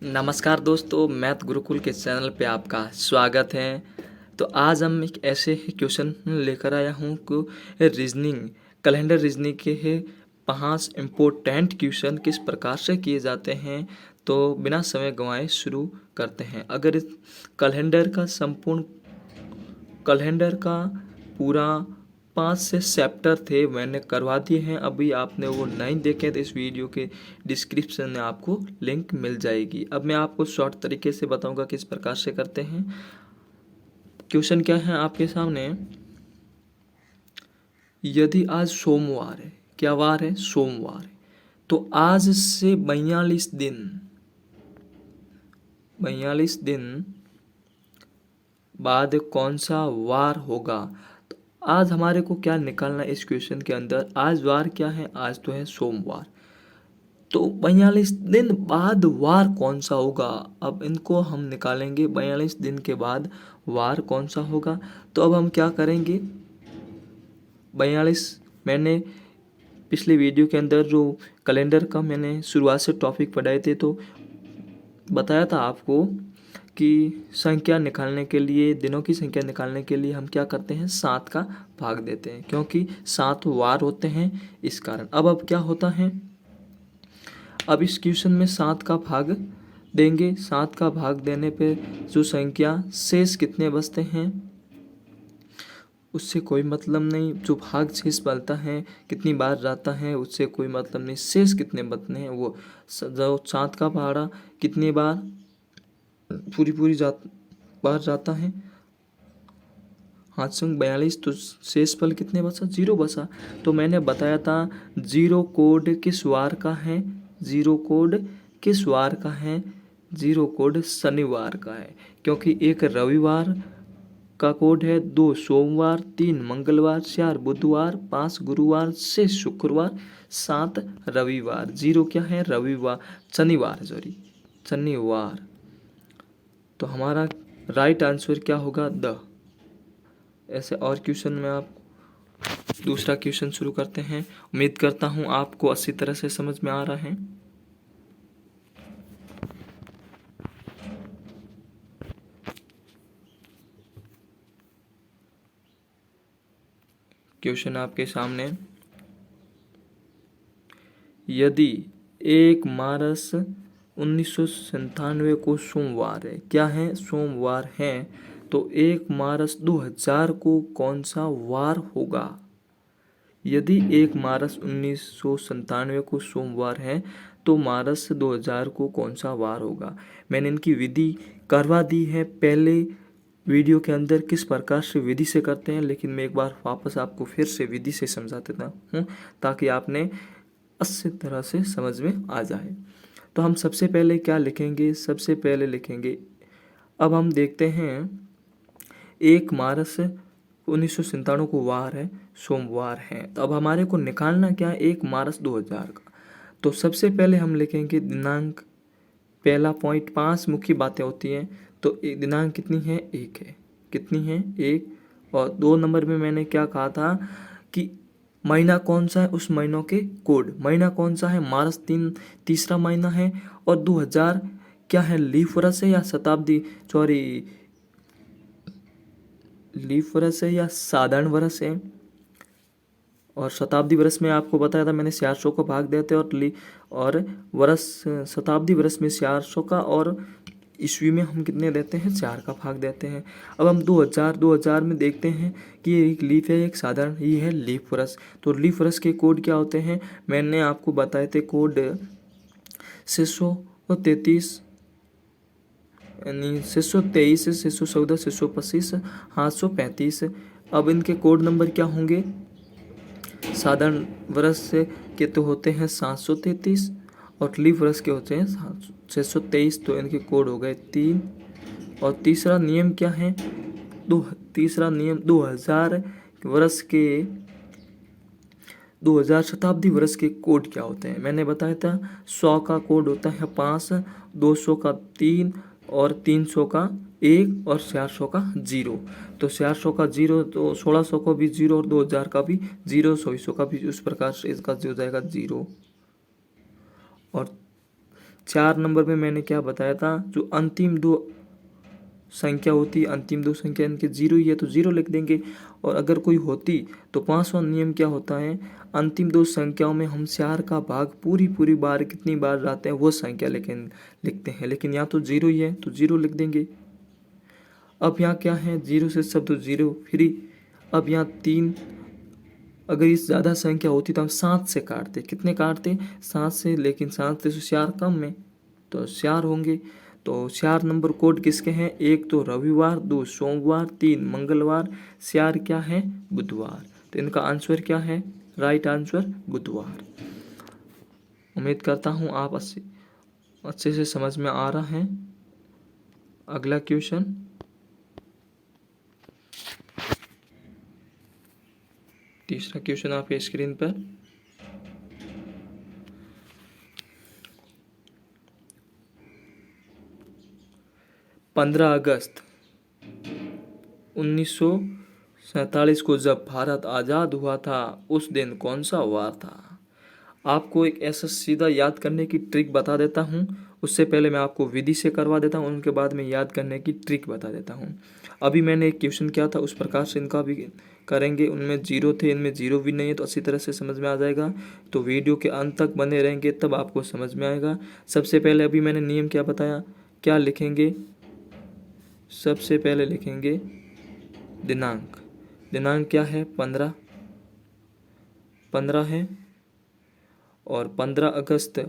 नमस्कार दोस्तों, मैथ गुरुकुल के चैनल पे आपका स्वागत है। तो आज हम एक ऐसे क्वेश्चन लेकर आया हूँ कि रीजनिंग कैलेंडर रीजनिंग के है 5 इम्पोर्टेंट क्वेश्चन किस प्रकार से किए जाते हैं। तो बिना समय गंवाए शुरू करते हैं। अगर इस कैलेंडर का पूरा 5 से चैप्टर थे मैंने करवा दिए हैं। अभी आपने वो नहीं देखे तो इस वीडियो के डिस्क्रिप्शन में आपको लिंक मिल जाएगी। अब मैं आपको शॉर्ट तरीके से बताऊंगा किस प्रकार से करते हैं। क्वेश्चन क्या है आपके सामने। यदि आज सोमवार है, क्या वार है? सोमवार है। तो आज से 42 दिन बाद कौन सा वार होगा? तो आज हमारे को क्या निकालना है इस क्वेश्चन के अंदर। आज वार क्या है? आज तो है सोमवार। तो 42 दिन बाद वार कौन सा होगा? अब इनको हम निकालेंगे। 42 दिन के बाद वार कौन सा होगा? तो अब हम क्या करेंगे। 42 मैंने पिछले वीडियो के अंदर जो कैलेंडर का मैंने शुरुआत से टॉपिक पढ़ाए थे तो बताया था आपको कि संख्या निकालने के लिए, दिनों की संख्या निकालने के लिए हम क्या करते हैं, 7 का भाग देते हैं, क्योंकि 7 वार होते हैं इस कारण। अब क्या होता है, अब इस क्वेश्चन में 7 का भाग देंगे। 7 का भाग देने पे जो संख्या शेष कितने बचते हैं उससे कोई मतलब नहीं। जो भाग शेष बचता है कितनी बार जाता है उससे कोई मतलब नहीं। शेष कितने बचते हैं वो जो 7 का पहाड़ा कितनी बार पूरी बार जाता है। 8 संग 42 तो शेष फल कितने बचा? 0 बचा। तो मैंने बताया था जीरो कोड किस वार का है? जीरो कोड किस वार का है? जीरो कोड शनिवार का है, क्योंकि 1 रविवार का कोड है, 2 सोमवार, 3 मंगलवार, 4 बुधवार, 5 गुरुवार, 6 शुक्रवार, 7 रविवार। 0 क्या है? रविवार, शनिवार। तो हमारा राइट आंसर क्या होगा? द। ऐसे और क्वेश्चन में आप दूसरा क्वेश्चन शुरू करते हैं। उम्मीद करता हूँ आपको अच्छी तरह से समझ में आ रहा है। क्वेश्चन आपके सामने। यदि 1 मार्च 1997 को सोमवार है, क्या है? सोमवार है। तो 1 मार्च 2000 को कौन सा वार होगा? यदि 1 मार्च 1997 को सोमवार है तो मार्च 2000 को कौन सा वार होगा? मैंने इनकी विधि करवा दी है पहले वीडियो के अंदर किस प्रकार से विधि से करते हैं, लेकिन मैं एक बार वापस आपको फिर से विधि से समझा देता हूँ ताकि आपने अच्छी तरह से समझ में आ जाए। तो हम सबसे पहले क्या लिखेंगे? सबसे पहले लिखेंगे, अब हम देखते हैं 1 मार्च 1997 को वार है, सोमवार है। तो अब हमारे को निकालना क्या है? 1 मार्च 2000 का। तो सबसे पहले हम लिखेंगे दिनांक। पहला पॉइंट 5 मुख्य बातें होती हैं। तो दिनांक कितनी है? 1 है। कितनी है? 1। और 2 नंबर में मैंने क्या कहा था कि महीना कौन सा है, उस महीनों के कोड। महीना कौन सा है? मार्च तीसरा महीना है। और 2000 क्या है? लीफ वर्ष है या शताब्दी, सॉरी, लीफ वर्ष है या साधारण वर्ष है। और शताब्दी वर्ष में आपको बताया था मैंने 400 का भाग देते हैं और वर्ष शताब्दी वर्ष में 400 का, और ईस्वी में हम कितने देते हैं? 4 का भाग देते हैं। अब हम 2000 में देखते हैं कि ये एक लीफ है, एक साधारण, ये है लीफ वर्ष। तो लीफ वर्ष के कोड क्या होते हैं? मैंने आपको बताए थे कोड 633 यानी 623, 614, 625, 835। अब इनके कोड नंबर क्या होंगे? साधारण वर्ष के तो होते हैं 733 और लीफ वर्ष के होते हैं 623। तो इनके कोड हो गए 3। और तीसरा नियम क्या है? तीसरा नियम 2000 वर्ष के 2000 शताब्दी वर्ष के कोड क्या होते हैं? मैंने बताया था 100 का कोड होता है 5, 200 का 3 और 300 का 1 और 400 का 0। तो 400 का 0 तो 1600 का भी 0 और 2000 का भी 0, 2400 का भी। उस प्रकार से इसका हो जाएगा 0। और 4 नंबर में मैंने क्या बताया था, जो अंतिम दो संख्या होती है, अंतिम दो संख्या इनके जीरो ही है तो जीरो लिख देंगे। और अगर कोई होती तो 5वां नियम क्या होता है, अंतिम दो संख्याओं में हम 4 का भाग पूरी पूरी बार कितनी बार जाते हैं वो संख्या लिखते हैं, लेकिन यहाँ तो जीरो ही है तो जीरो लिख देंगे। अब यहाँ क्या है, जीरो से सब तो जीरो फ्री। अब यहाँ 3, अगर इस ज़्यादा संख्या होती तो हम 7 से काटते, कितने काटते 7 से, लेकिन 7 से 4 कम में तो 4 होंगे। तो 4 नंबर कोड किसके हैं, 1 तो रविवार, 2 सोमवार, 3 मंगलवार, 4 क्या है बुधवार। तो इनका आंसर क्या है, राइट आंसर बुधवार। उम्मीद करता हूँ आप अच्छे से समझ में आ रहा है। अगला क्वेश्चन, तीसरा क्वेश्चन आपके स्क्रीन पर। पंद्रह अगस्त 1947 को जब भारत आज़ाद हुआ था उस दिन कौन सा वार था। आपको एक ऐसा सीधा याद करने की ट्रिक बता देता हूँ, उससे पहले मैं आपको विधि से करवा देता हूँ, उनके बाद में याद करने की ट्रिक बता देता हूँ। अभी मैंने एक क्वेश्चन किया था उस प्रकार से इनका भी करेंगे, उनमें जीरो थे इनमें जीरो भी नहीं है, तो अच्छी तरह से समझ में आ जाएगा। तो वीडियो के अंत तक बने रहेंगे तब आपको समझ में आएगा। सबसे पहले अभी मैंने नियम क्या बताया, क्या लिखेंगे, सबसे पहले लिखेंगे दिनांक। दिनांक क्या है 15 है। और 15 अगस्त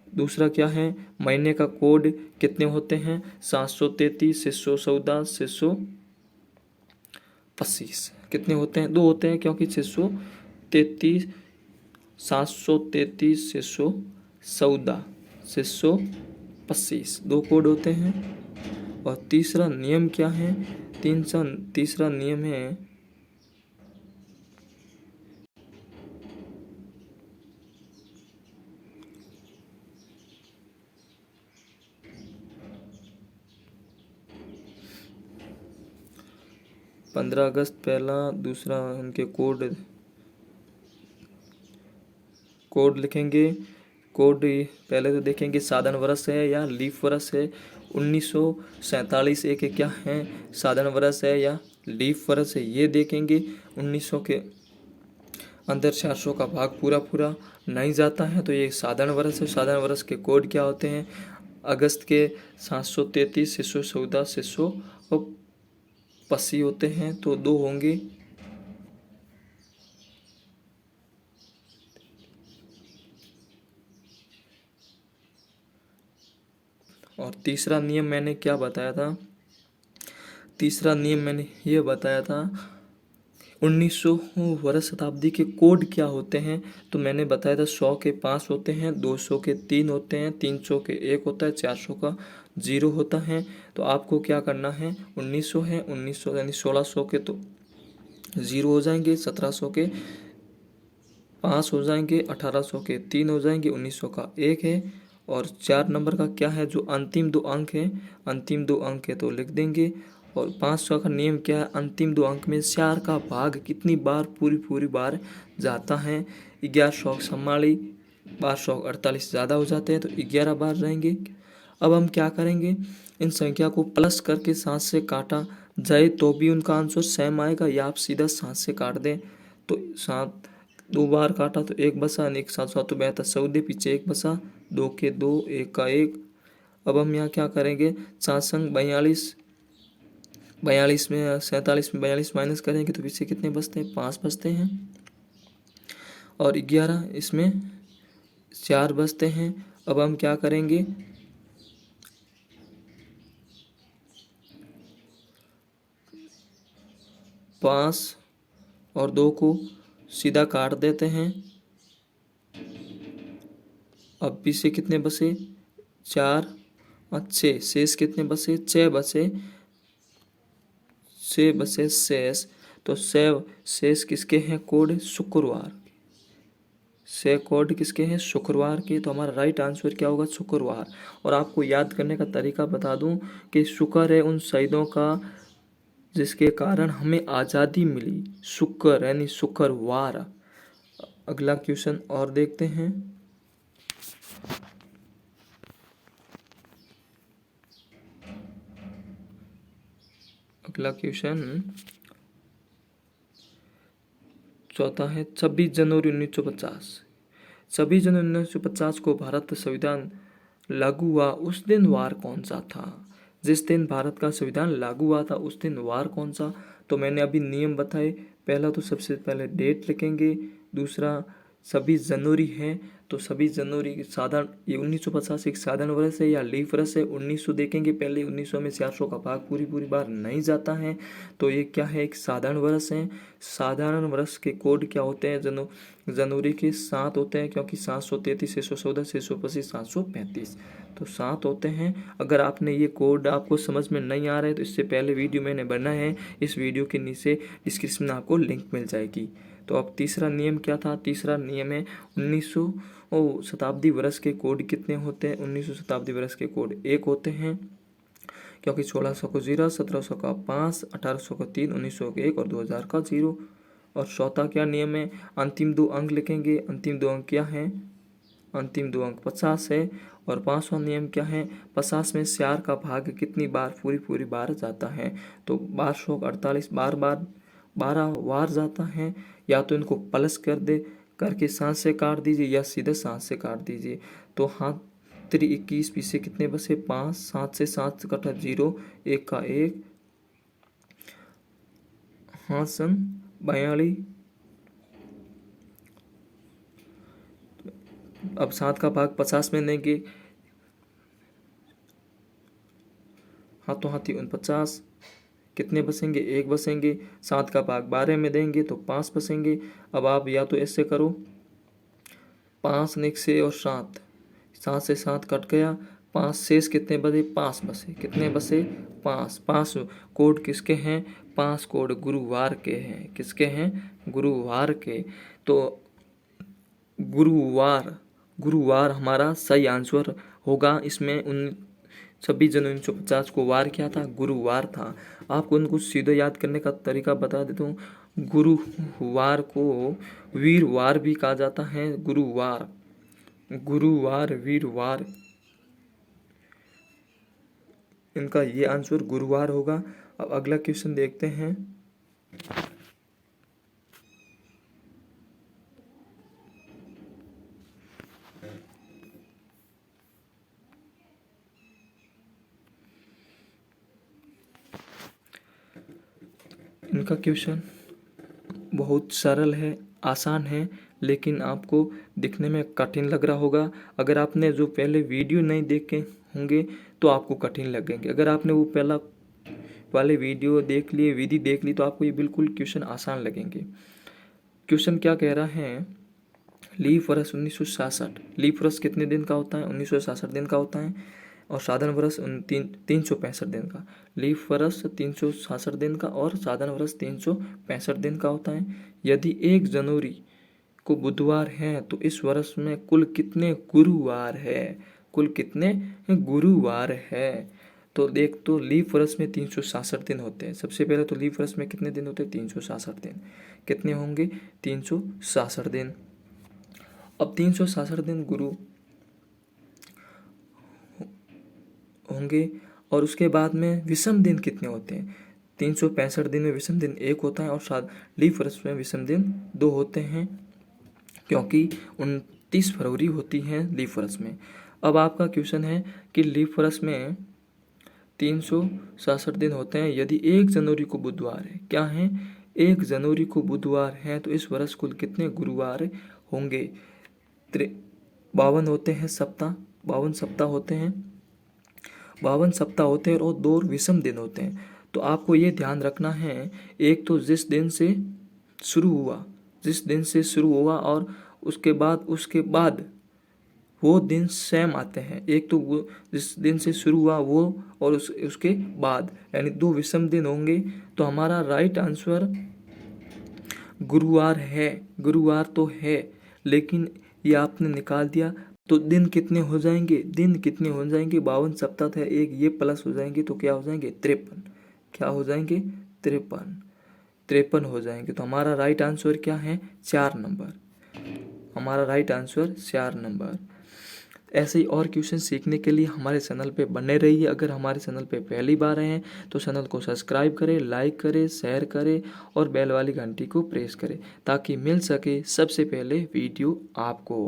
दूसरा क्या है, महीने का कोड कितने होते हैं 733, 614, 625। कितने होते हैं, 2 होते हैं क्योंकि 633, 733, 614, 625 2 कोड होते हैं। और तीसरा नियम क्या है, तीसरा नियम है पंद्रह अगस्त पहला, दूसरा उनके कोड लिखेंगे। कोड पहले तो देखेंगे साधारण वर्ष है या लीफ वर्ष है। 1947 एक क्या है, साधारण वर्ष है या लीफ वर्ष है, ये देखेंगे। 1900 के अंदर 400 का भाग पूरा पूरा नहीं जाता है तो ये साधारण वर्ष है। साधारण वर्ष के कोड क्या होते हैं, अगस्त के 733, 614, 625 होते हैं तो 2 होंगे। और तीसरा नियम मैंने क्या बताया था, तीसरा नियम मैंने ये बताया था 1900 वर्ष शताब्दी के कोड क्या होते हैं, तो मैंने बताया था 100 के 5 होते हैं, 200 के 3 होते हैं, 300 के 1 होता है, 400 का 0 होता है। तो आपको क्या करना है, 1900 है, 1900 यानी 1600 के तो 0 हो जाएंगे, 1700 के 5 हो जाएंगे, 1800 के 3 हो जाएंगे, 1900 का 1 है। और 4 नंबर का क्या है, जो अंतिम 2 अंक है, अंतिम 2 अंक है तो लिख देंगे। और 500 का नियम क्या है, अंतिम 2 अंक में 4 का भाग कितनी बार पूरी बार जाता है। 1100 44, 1248 ज़्यादा हो जाते हैं तो 11 बार रहेंगे। अब हम क्या करेंगे, इन संख्या को प्लस करके 7 से काटा जाए तो भी उनका आंसर सेम आएगा, या आप सीधा 7 से काट दें तो 7 2 बार काटा तो 1 बचा, 1 7 7 बेहतर 14, पीछे 1 बचा, 2 के 2, 1 का 1। अब हम यहाँ क्या करेंगे, 7 संग 42, 42 में 47 में 42 माइनस करेंगे तो पीछे कितने बचते हैं, 5 बचते हैं। और 11 इसमें 4 बचते हैं। अब हम क्या करेंगे, 5 और 2 को सीधा काट देते हैं। अब पीछे कितने बचे, 4 और 6, शेष कितने बचे, 6 बचे, 6 बचे शेष। तो शेष किसके हैं, कोड शुक्रवार, से कोड किसके हैं, शुक्रवार के। तो हमारा राइट आंसर क्या होगा, शुक्रवार। और आपको याद करने का तरीका बता दूं कि शुक्र है उन शहीदों का जिसके कारण हमें आज़ादी मिली, शुक्र यानी शुक्रवार। अगला क्वेश्चन और देखते हैं। अगला क्वेश्चन चौथा है 26 जनवरी 1950। 26 जनवरी 1950 को भारत संविधान लागू हुआ उस दिन वार कौन सा था? जिस दिन भारत का संविधान लागू हुआ था उस दिन वार कौन सा? तो मैंने अभी नियम बताए। पहला तो सबसे पहले डेट लिखेंगे, दूसरा 26 जनवरी है तो 26 जनवरी साधारण, ये 1950 एक साधारण वर्ष है या लीप वर्ष है। 1900 देखेंगे, पहले 1900 में 400 का भाग पूरी बार नहीं जाता है, तो ये क्या है, एक साधारण वर्ष है। साधारण वर्ष के कोड क्या होते हैं? जनवरी के 7 होते हैं, क्योंकि 733, 614, 625, 735, तो 7 होते हैं। अगर आपने ये कोड आपको समझ में नहीं आ रहा है तो इससे पहले वीडियो मैंने बनाया है, इस वीडियो के नीचे डिस्क्रिप्शन में आपको लिंक मिल जाएगी। तो अब तीसरा नियम क्या था? तीसरा नियम है 1900 शताब्दी वर्ष के कोड कितने होते हैं? 1900 शताब्दी वर्ष के कोड 1 होते हैं, क्योंकि 1600 को 0, 1700 का 5, 1800 को 3, 1900 का 1 और 2000 का 0। और चौथा क्या नियम है? अंतिम 2 अंक लिखेंगे। अंतिम 2 अंक क्या है? अंतिम 2 अंक 50 है। और 5वां नियम क्या है? 50 में 4 का भाग कितनी बार पूरी बार जाता है? तो 1248 12 बार जाता है। या तो इनको प्लस करके 7 से काट दीजिए या सीधे 7 से काट दीजिए। तो हाँ, 21 पीछे कितने बचे? 5, 7 से 7 कटा 0, 1 का 1, हाँ सन 42। अब 7 का भाग 50 में देंगे, हाथों हाथी 49, कितने बसेंगे? 1 बसेंगे। 7 का भाग 12 में देंगे तो 5 बसेंगे। अब आप या तो ऐसे करो, 5 निक से और 7, 7 से 7 कट गया, 5 शेष कितने बचे? 5 बसे। कितने बसे? 5। 5 कोड किसके हैं? 5 कोड गुरुवार के हैं। किसके हैं? गुरुवार के। तो गुरुवार हमारा सही आंसर होगा। इसमें 26 जनवरी 1950 को वार क्या था? गुरुवार था। आपको उनको सीधे याद करने का तरीका बता देता हूँ। गुरुवार को वीरवार भी कहा जाता है। गुरुवार वीरवार, इनका ये आंसर गुरुवार होगा। अब अगला क्वेश्चन देखते हैं। इनका क्वेश्चन बहुत सरल है, आसान है, लेकिन आपको दिखने में कठिन लग रहा होगा। अगर आपने जो पहले वीडियो नहीं देखे होंगे तो आपको कठिन लगेंगे। अगर आपने वो पहला वाले वीडियो देख लिए, विधि देख ली, तो आपको ये बिल्कुल क्वेश्चन आसान लगेंगे। क्वेश्चन क्या कह रहा है? लीप वर्ष 1966। लीप वर्ष कितने दिन का होता है? 1966 दिन का होता है। और साधारण वर्ष 365 दिन का। लीप वर्ष 366 दिन का और साधारण वर्ष 365 दिन का होता है। यदि 1 जनवरी को बुधवार है तो इस वर्ष में कुल कितने गुरुवार है? कुल कितने गुरुवार है? तो देख, तो लीप वर्ष में 366 दिन होते हैं। सबसे पहले तो लीप वर्ष में कितने दिन होते हैं? 366 दिन। कितने होंगे? 366 दिन। अब 366 दिन गुरु होंगे और उसके बाद में विषम दिन कितने होते हैं? 365 दिन में विषम दिन 1 होता है और लीप वर्ष में विषम दिन 2 होते हैं, क्योंकि 29 फरवरी होती है लीप वर्ष में। अब आपका क्वेश्चन है कि लीप वर्ष में 366 दिन होते हैं। यदि 1 जनवरी को बुधवार है, क्या है? 1 जनवरी को बुधवार है तो इस वर्ष कुल कितने गुरुवार होंगे? 52 होते हैं सप्ताह, 52 सप्ताह होते हैं, 52 सप्ताह होते हैं और 2 विषम दिन होते हैं। तो आपको ये ध्यान रखना है, एक तो जिस दिन से शुरू हुआ और उसके बाद वो दिन सेम आते हैं। एक तो वो जिस दिन से शुरू हुआ वो और उसके बाद, यानी 2 विषम दिन होंगे। तो हमारा राइट आंसर गुरुवार है। गुरुवार तो है, लेकिन ये आपने निकाल दिया तो दिन कितने हो जाएंगे? 52 सप्ताह था, एक ये प्लस हो जाएंगे तो क्या हो जाएंगे? 53। क्या हो जाएंगे? 53 हो जाएंगे। तो हमारा राइट आंसर क्या है? 4 नंबर। हमारा राइट आंसर 4 नंबर। ऐसे ही और क्वेश्चन सीखने के लिए हमारे चैनल पे बने रहिए। अगर हमारे चैनल पे पहली बार आए हैं तो चैनल को सब्सक्राइब करें, लाइक करें, शेयर करें और बेल वाली घंटी को प्रेस करें ताकि मिल सके सबसे पहले वीडियो आपको।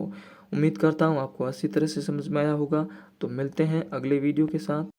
उम्मीद करता हूँ आपको अच्छी तरह से समझ में आया होगा। तो मिलते हैं अगले वीडियो के साथ।